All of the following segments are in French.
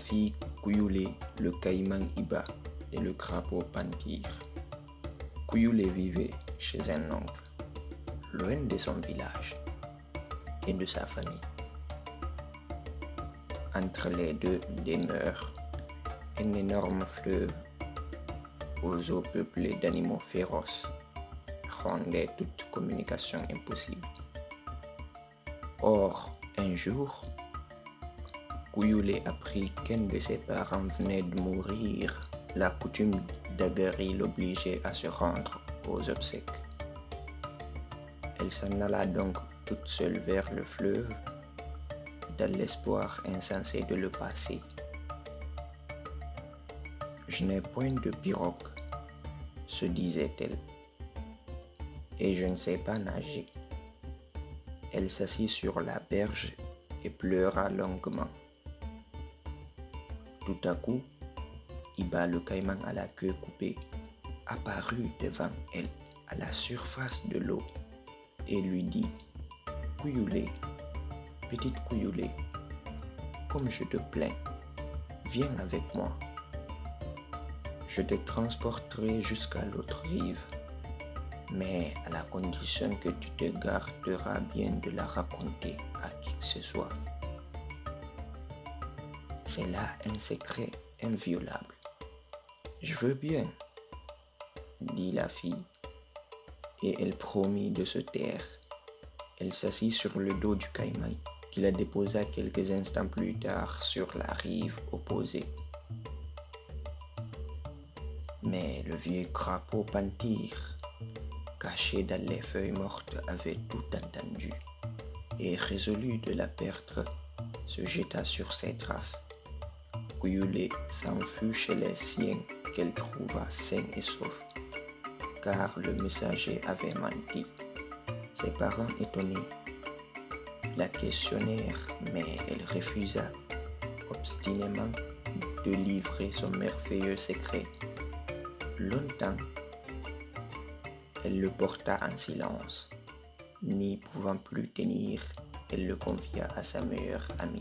fille Kouyoulé, le caïman Iba et le crapaud Pantir. Kouyoulé vivait chez un oncle, loin de son village et de sa famille. Entre les deux demeure un énorme fleuve aux eaux peuplées d'animaux féroces rendait toute communication impossible. Or, un jour, Kouyoulé apprit qu'un de ses parents venait de mourir. La coutume d'Agari l'obligeait à se rendre aux obsèques. Elle s'en alla donc toute seule vers le fleuve, dans l'espoir insensé de le passer. « Je n'ai point de pirogue, se disait-elle, et je ne sais pas nager. » Elle s'assit sur la berge et pleura longuement. Tout à coup, Iba le caïman à la queue coupée apparut devant elle à la surface de l'eau et lui dit « Kouyoulé, petite Kouyoulé, comme je te plains, viens avec moi. Je te transporterai jusqu'à l'autre rive, mais à la condition que tu te garderas bien de la raconter à qui que ce soit. C'est là un secret inviolable. » « Je veux bien, » dit la fille, et elle promit de se taire. Elle s'assit sur le dos du caïman, qui la déposa quelques instants plus tard sur la rive opposée. Mais le vieux crapaud Pantir, caché dans les feuilles mortes, avait tout entendu et, résolu de la perdre, se jeta sur ses traces. Kouyoulé s'enfuit chez les siens qu'elle trouva sain et sauf, car le messager avait menti. Ses parents étonnés la questionnèrent, mais elle refusa obstinément de livrer son merveilleux secret. Longtemps, elle le porta en silence. N'y pouvant plus tenir, elle le confia à sa meilleure amie.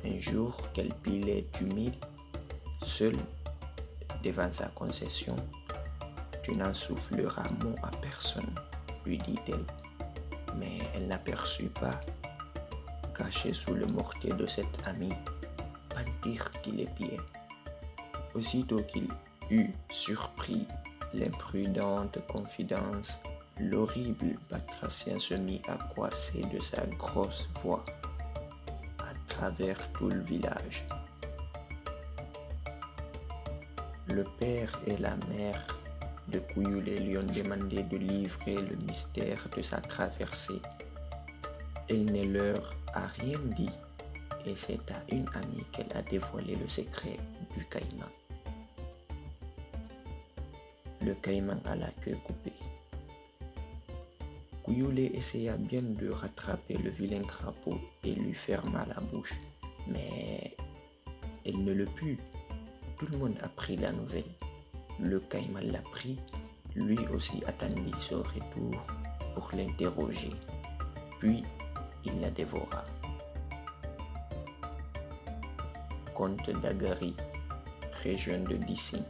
Un jour qu'elle pilait du mil, seule devant sa concession, « Tu n'en souffleras mot à personne, » lui dit-elle. Mais elle n'aperçut pas, caché sous le mortier de cette amie, Pantir qui l'épiait. Aussitôt qu'il eut surpris l'imprudente confidence, l'horrible batracien se mit à coasser de sa grosse voix à travers tout le village. Le père et la mère de Kouyoulé lui ont demandé de livrer le mystère de sa traversée. Elle ne leur a rien dit et c'est à une amie qu'elle a dévoilé le secret du caïman. Le caïman à la queue coupée. Kouyoulé essaya bien de rattraper le vilain crapaud et lui ferma la bouche, mais elle ne le put. Tout le monde apprit la nouvelle. Le caïman l'apprit, lui aussi attendit son retour pour l'interroger, puis il la dévora. Conte d'Agari, région de Dissy.